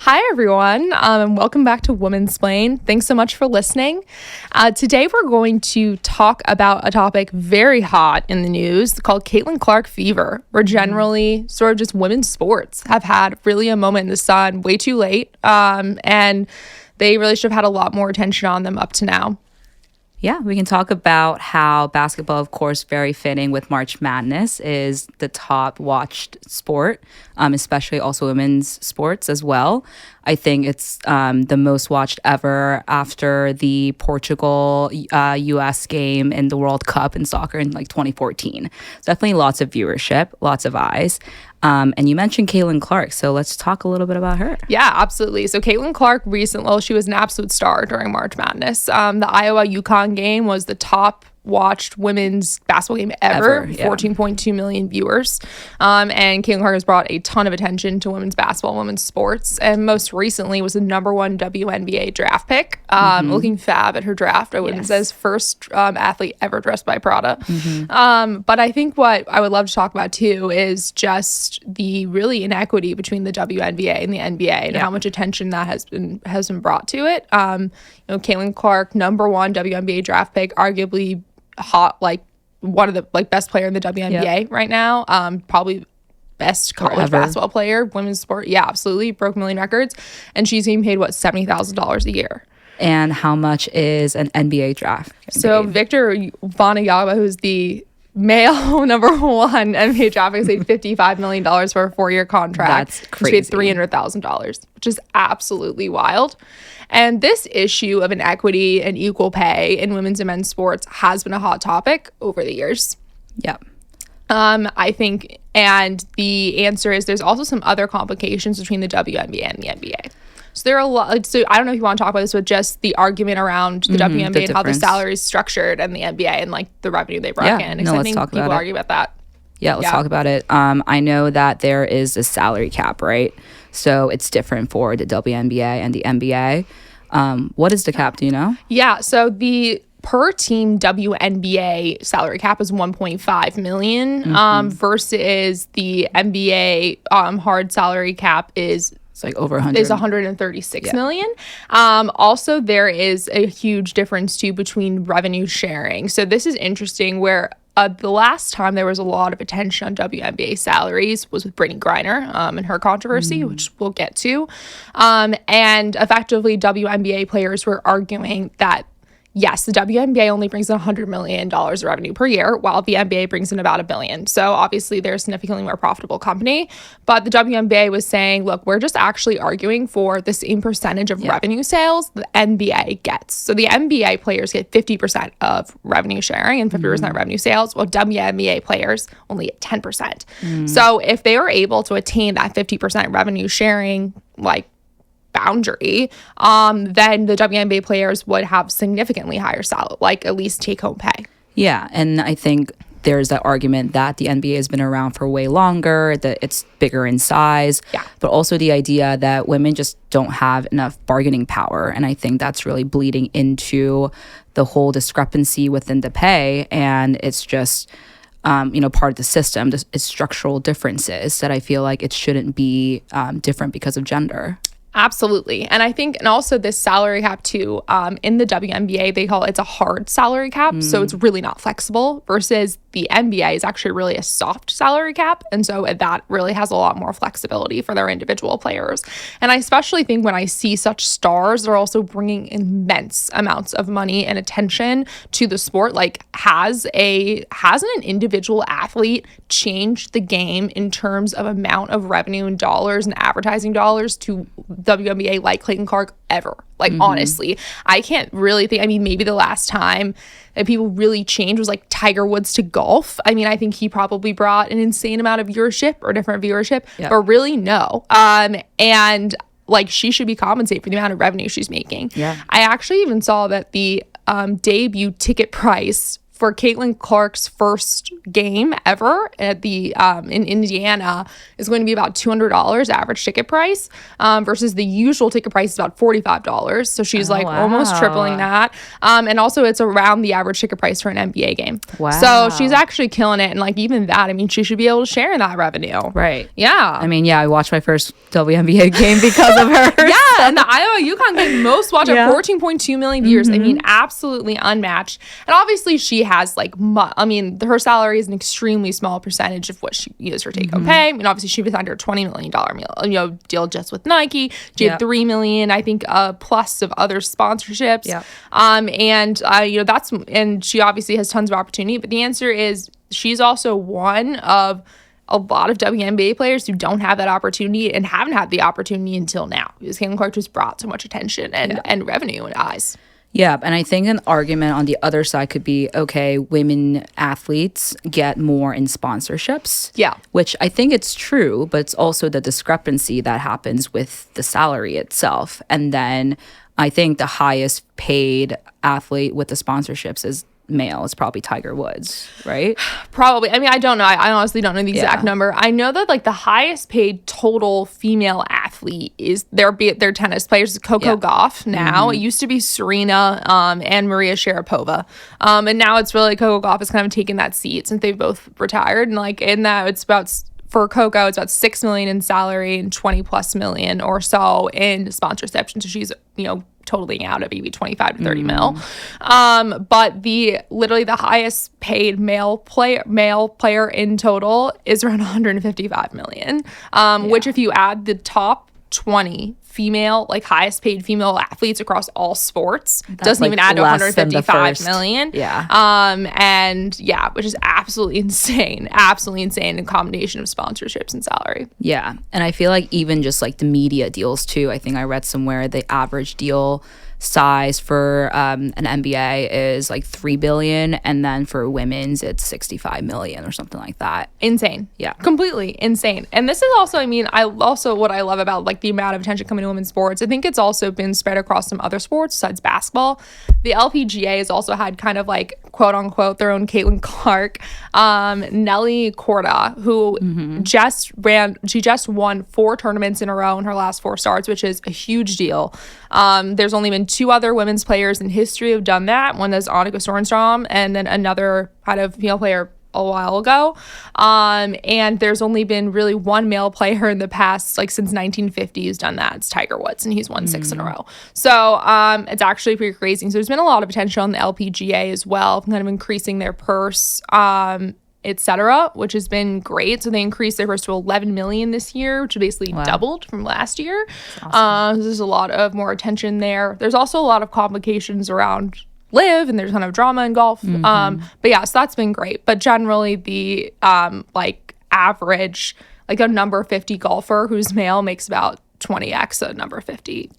Hi, everyone, and welcome back to Women's Splain. Thanks so much for listening. Today, we're going to talk about a topic very hot in the news called Caitlin Clark fever, where generally sort of just women's sports have had really a moment in the sun way too late, and they really should have had a lot more attention on them up to now. Yeah, we can talk about how basketball, of course, very fitting with March Madness, is the top watched sport, especially also women's sports as well. I think it's the most watched ever after the Portugal U.S. game in the World Cup in soccer in like 2014. Definitely lots of viewership, lots of eyes. And you mentioned Caitlin Clark, so let's talk a little bit about her. Yeah, absolutely. So Caitlin Clark she was an absolute star during March Madness. The Iowa-UConn game was the top watched women's basketball game ever, 14.2 million viewers. And Caitlin Clark has brought a ton of attention to women's basketball, women's sports, and most recently was the #1 WNBA draft pick. Looking fab at her draft. I wouldn't say first athlete ever dressed by Prada. But I think what I would love to talk about too is just the really inequity between the WNBA and the NBA and how much attention that has been brought to it. Caitlin Clark, #1 WNBA draft pick, arguably hot, like one of the best player in the WNBA right now, probably best college basketball player, women's sport. Yeah, absolutely, broke million records, and she's being paid $70,000 a year. And how much is an NBA draft? So Victor Wembanyama, who's the male #1 NBA draft pick, paid $55 million for a 4-year contract. That's crazy. She's paid $300,000, which is absolutely wild. And this issue of inequity and equal pay in women's and men's sports has been a hot topic over the years. Yep. I think, and the answer is there's also some other complications between the WNBA and the NBA. So there are a lot. So I don't know if you want to talk about this, but just the argument around the WNBA and how the salary is structured, and the NBA and like the revenue they brought in. No, let's talk about it. People argue about that. Yeah, let's talk about it. I know that there is a salary cap, right? So it's different for the WNBA and the NBA. What is the cap? Do you know? Yeah. So the per team WNBA salary cap is 1.5 million versus the NBA hard salary cap is like over 100. Is 136 million. Also, there is a huge difference too between revenue sharing. So this is interesting where the last time there was a lot of attention on WNBA salaries was with Brittany Griner and her controversy, which we'll get to. And effectively, WNBA players were arguing that yes, the WNBA only brings in $100 million of revenue per year, while the NBA brings in about $1 billion. So obviously, they're a significantly more profitable company. But the WNBA was saying, look, we're just actually arguing for the same percentage of revenue sales the NBA gets. So the NBA players get 50% of revenue sharing and 50% revenue sales, while WNBA players only get 10%. So if they are able to attain that 50% revenue sharing, boundary, then the WNBA players would have significantly higher salary, at least take-home pay. Yeah, and I think there's that argument that the NBA has been around for way longer, that it's bigger in size, but also the idea that women just don't have enough bargaining power, and I think that's really bleeding into the whole discrepancy within the pay, and it's just part of the system. It's structural differences that I feel like it shouldn't be different because of gender. Absolutely. And I think, and also this salary cap too, in the WNBA, they call it's a hard salary cap. So it's really not flexible versus the NBA is actually really a soft salary cap. And so that really has a lot more flexibility for their individual players. And I especially think when I see such stars, they're also bringing immense amounts of money and attention to the sport. Hasn't an individual athlete changed the game in terms of amount of revenue and dollars and advertising dollars to WNBA like Caitlin Clark ever? Honestly, I can't really think. I mean, maybe the last time that people really changed was Tiger Woods to golf. I mean, I think he probably brought an insane amount of viewership or different viewership, but really no. And she should be compensated for the amount of revenue she's making. Yeah. I actually even saw that the debut ticket price for Caitlin Clark's first game ever at the in Indiana is going to be about $200 average ticket price, versus the usual ticket price is about $45. So she's almost tripling that. And also it's around the average ticket price for an NBA game. Wow. So she's actually killing it. And like even that, I mean, she should be able to share in that revenue. Right. Yeah. I mean, I watched my first WNBA game because of her. Yeah. And the Iowa UConn game most watched at 14.2 million viewers. I mean, absolutely unmatched. And obviously she has her salary is an extremely small percentage of what she is her take home pay. I mean, obviously she was under $20 million deal just with Nike. She had $3 million, I think, plus of other sponsorships. Yeah. And she obviously has tons of opportunity. But the answer is she's also one of a lot of WNBA players who don't have that opportunity and haven't had the opportunity until now, because Caitlin Clark just brought so much attention and revenue and eyes. Yeah, and I think an argument on the other side could be, okay, women athletes get more in sponsorships. Yeah. Which I think it's true, but it's also the discrepancy that happens with the salary itself. And then I think the highest paid athlete with the sponsorships is male. It's probably Tiger Woods, right? Probably. I mean, I don't know. I honestly don't know the exact number. I know that like the highest paid total female athlete is their tennis players, Coco Gauff now. It used to be Serena and Maria Sharapova. And now it's really Coco Gauff has kind of taken that seat since they've both retired. And like in that, it's about, for Coco, it's about $6 million in salary and $20+ million or so in sponsorship. So she's, totaling out of maybe 25 to 30 mil. But literally the highest paid male player in total is around 155 million. Which if you add the top 20 highest paid female athletes across all sports, doesn't even add to 155 million. Which is absolutely insane in combination of sponsorships and salary. Yeah. And I feel like even just like the media deals too, I think I read somewhere the average deal size for an NBA is like $3 billion, and then for women's it's $65 million or something like that. Insane. Yeah, completely insane. And this is also, I mean, what I love about like the amount of attention coming to women's sports, I think it's also been spread across some other sports besides basketball. The LPGA has also had kind of like quote unquote their own Caitlin Clark. Nelly Korda, who she just won 4 tournaments in a row in her last 4 starts, which is a huge deal. There's only been 2 other women's players in history who've done that. One is Annika Sorenstam, and then another kind of female player a while ago. And there's only been really one male player in the past, like since 1950, who's done that. It's Tiger Woods, and he's won 6 in a row. So it's actually pretty crazy. So there's been a lot of attention on the LPGA as well, kind of increasing their purse, etc., which has been great. So they increased their purse to $11 million this year, which basically doubled from last year. Awesome. So there's a lot of more attention there. There's also a lot of complications around live, and there's kind of drama in golf. But yeah, so that's been great. But generally the average, like a number 50 golfer who's male makes about 20x a number 50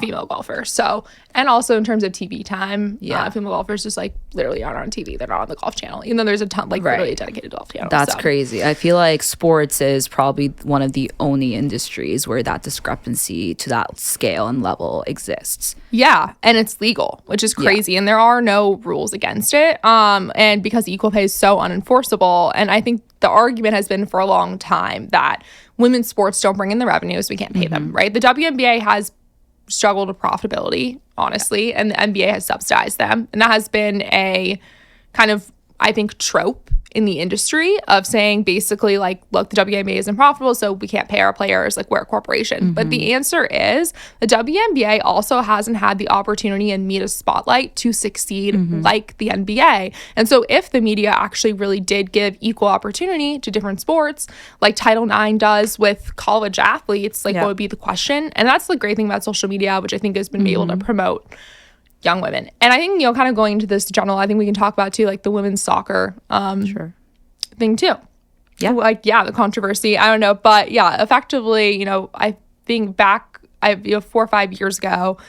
female golfer. So, and also in terms of TV time, female golfers just like literally aren't on TV. They're not on the golf channel, even though there's a ton, literally a dedicated golf channel. That's crazy. I feel like sports is probably one of the only industries where that discrepancy to that scale and level exists. Yeah, and it's legal, which is crazy, and there are no rules against it. And because equal pay is so unenforceable, and I think the argument has been for a long time that women's sports don't bring in the revenues, we can't pay them, right? The WNBA has struggled with profitability, honestly, and the NBA has subsidized them. And that has been a kind of, I think, trope in the industry of saying basically like, look, the WNBA isn't profitable, so we can't pay our players, like we're a corporation. But the answer is the WNBA also hasn't had the opportunity and media spotlight to succeed like the NBA. And so if the media actually really did give equal opportunity to different sports, like Title IX does with college athletes, like what would be the question? And that's the great thing about social media, which I think has been able to promote young women. And I think, kind of going into this general, I think we can talk about too, like the women's soccer thing too. Yeah. Like, the controversy, I don't know. But yeah, effectively, I think back, 4 or 5 years ago,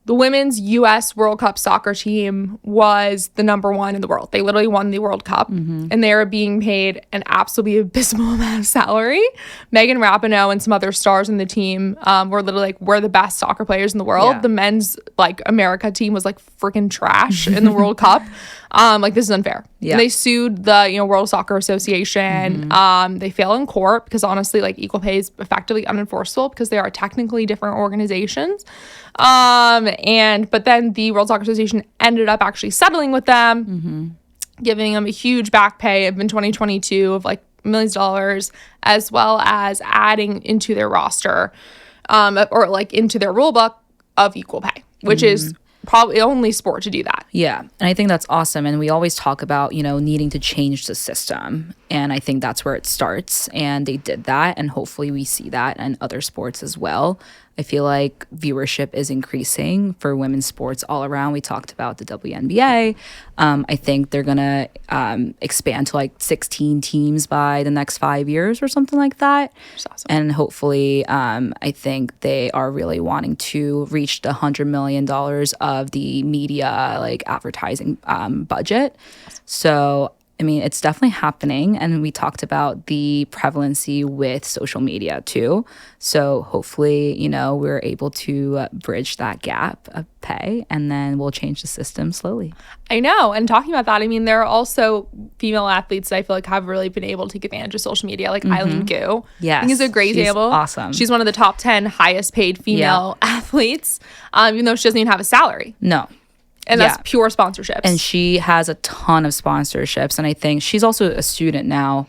the women's U.S. World Cup soccer team was the number one in the world. They literally won the World Cup, and they were being paid an absolutely abysmal amount of salary. Megan Rapinoe and some other stars in the team were literally like, we're the best soccer players in the world. Yeah. The men's like America team was like freaking trash in the World Cup. Like, this is unfair. Yeah. And they sued the World Soccer Association. They failed in court because honestly, like, equal pay is effectively unenforceable because they are technically different organizations. But then the World Soccer Association ended up actually settling with them, giving them a huge back pay in 2022 of like millions of dollars, as well as adding into their roster, or like into their rule book of equal pay, which is probably the only sport to do that. Yeah. And I think that's awesome. And we always talk about, needing to change the system. And I think that's where it starts. And they did that. And hopefully we see that in other sports as well. I feel like viewership is increasing for women's sports all around. We talked about the WNBA. I think they're going to expand to like 16 teams by the next 5 years or something like that. That's awesome. And hopefully, I think they are really wanting to reach the $100 million of the media, like advertising budget. So I mean, it's definitely happening. And we talked about the prevalency with social media too. So hopefully, we're able to bridge that gap of pay, and then we'll change the system slowly. I know. And talking about that, I mean, there are also female athletes that I feel like have really been able to take advantage of social media, like Eileen Gu. Yes. I think is a great example. Awesome. She's one of the top 10 highest paid female athletes, even though she doesn't even have a salary. No. And that's pure sponsorships. And she has a ton of sponsorships. And I think she's also a student now,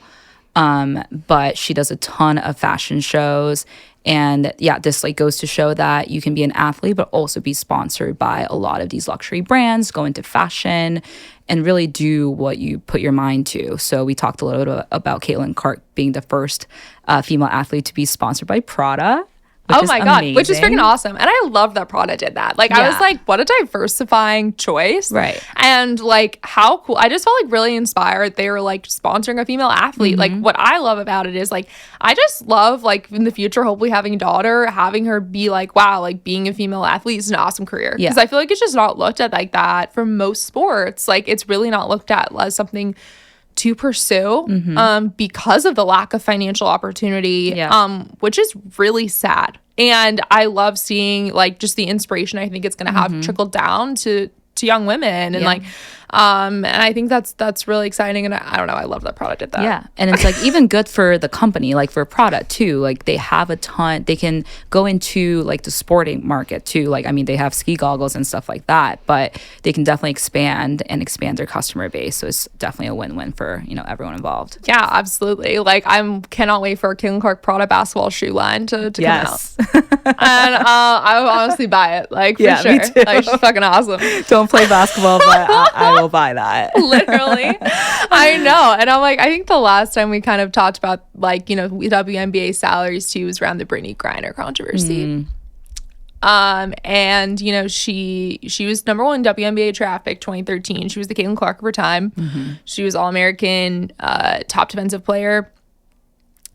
but she does a ton of fashion shows. And this like goes to show that you can be an athlete, but also be sponsored by a lot of these luxury brands, go into fashion, and really do what you put your mind to. So we talked a little bit about Caitlin Clark being the first female athlete to be sponsored by Prada. Oh my God, which is freaking awesome. And I love that Prada did that. Like, I was like, what a diversifying choice. Right. And like, how cool. I just felt like really inspired. They were like sponsoring a female athlete. Like, what I love about it is like, I just love like in the future, hopefully having a daughter, having her be like, wow, like being a female athlete is an awesome career. Because I feel like it's just not looked at like that for most sports. Like, it's really not looked at as something to pursue because of the lack of financial opportunity, which is really sad. And I love seeing like just the inspiration I think it's going to have trickled down to young women, and like and I think that's really exciting. And I don't know, I love that Prada did that. Yeah. And it's like even good for the company, like for Prada too. Like they have a ton, they can go into like the sporting market too. Like, I mean, they have ski goggles and stuff like that, but they can definitely expand their customer base. So it's definitely a win-win for, everyone involved. Yeah, absolutely. Like cannot wait for a Caitlin Clark Prada basketball shoe line to come out. And I would honestly buy it, like for sure. Me too. Like, she's fucking awesome. Don't play basketball, but I will buy that. Literally. I know. And I'm like, I think the last time we kind of talked about like, WNBA salaries too was around the Brittany Griner controversy. And she was number one WNBA draft pick 2013. She was the Caitlin Clark of her time. She was All-American, top defensive player.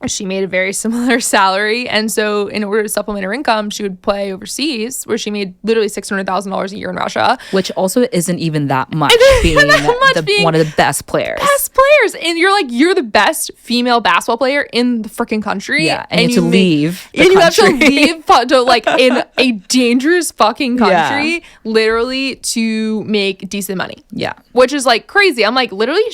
She made a very similar salary. And so in order to supplement her income, she would play overseas, where she made literally $600,000 a year in Russia. Which also isn't even that much, being one of the best players. And you're the best female basketball player in the freaking country. Yeah, and you leave the country. You have to leave to like in a dangerous fucking country, literally to make decent money. Yeah. Which is like crazy. I'm like literally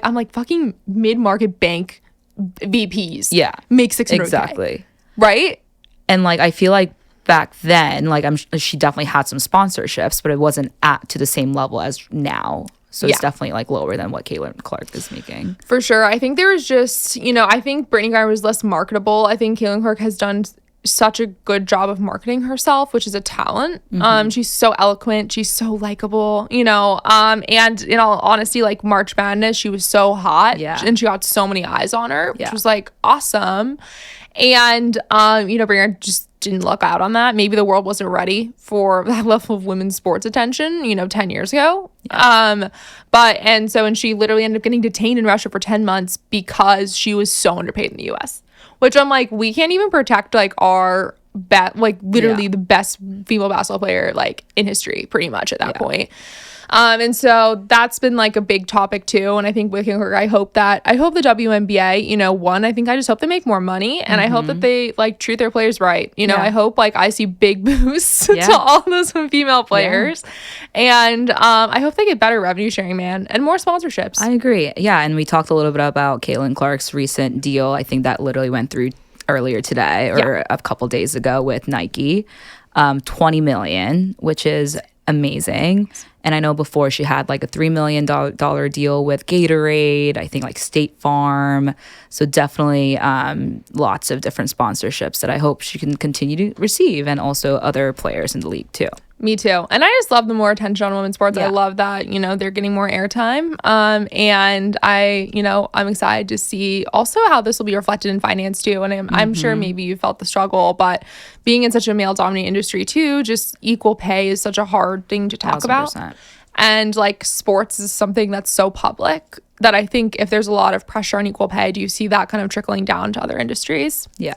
I'm like fucking mid-market bank VPs make 600K. Exactly. Right? And like I feel like back then, like she definitely had some sponsorships, but it wasn't to the same level as now. So it's definitely like lower than what Caitlin Clark is making. For sure. I think there was just, I think Brittany Griner was less marketable. I think Caitlin Clark has done such a good job of marketing herself, which is a talent. She's so eloquent, she's so likable, and in all honesty, like March Madness, she was so hot, and she got so many eyes on her, which was like awesome. And Brianna just didn't look out on that. Maybe the world wasn't ready for that level of women's sports attention, 10 years ago. And she literally ended up getting detained in Russia for 10 months because she was so underpaid in the US. Which I'm like, we can't even protect like our like literally the best female basketball player like in history pretty much at that point. And so that's been like a big topic too. And I think with King, I hope the WNBA, you know, I think I just hope they make more money, and I hope that they like treat their players right. You know, I hope like I see big boosts to all those female players, and I hope they get better revenue sharing, man, and more sponsorships. I agree. Yeah, and we talked a little bit about Caitlin Clark's recent deal. I think that literally went through earlier today or a couple days ago with Nike. $20 million, which is amazing. And I know before she had like a $3 million deal with Gatorade, I think like State Farm. So definitely lots of different sponsorships that I hope she can continue to receive, and also other players in the league too. Me too. And I just love the more attention on women's sports. I love that, you know, they're getting more airtime. And I'm excited to see also how this will be reflected in finance too. And I'm sure maybe you felt the struggle, but being in such a male dominated industry too, just equal pay is such a hard thing to talk 1,000%. about. And like sports is something that's so public that I think if there's a lot of pressure on equal pay, do you see that kind of trickling down to other industries? Yeah.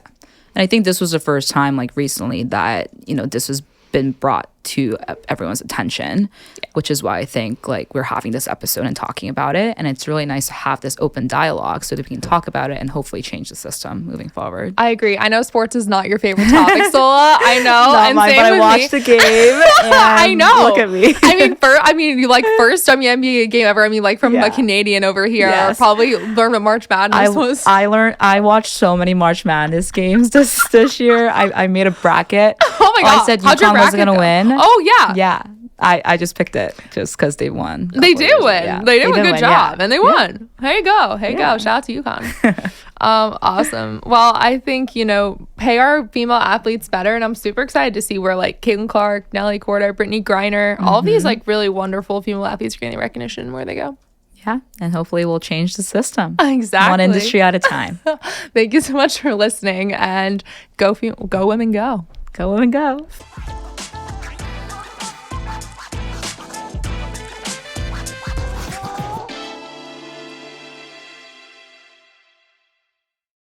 And I think this was the first time like recently that, you know, this has been brought to everyone's attention, which is why I think like we're having this episode and talking about it. And it's really nice to have this open dialogue so that we can talk about it and hopefully change the system moving forward. I agree. I know sports is not your favorite topic, Sola. I know. Not and mine, same but with I watched the game. I know. Look at me. You like first WNBA game ever. I mean, like from a Canadian over here, probably learned what March Madness was. I watched so many March Madness games this year. I made a bracket. Oh my God. I said UConn wasn't going to win. Oh, yeah. Yeah. I just picked it just because they won. They did win. Yeah. They did a good job. And they won. Here you go. Shout out to UConn. Awesome. Well, I think, you know, pay our female athletes better. And I'm super excited to see where like Caitlin Clark, Nelly Korda, Brittany Griner, all of these like really wonderful female athletes are getting recognition where they go. Yeah. And hopefully we'll change the system. Exactly. One industry at a time. Thank you so much for listening, and go women go. Go women go.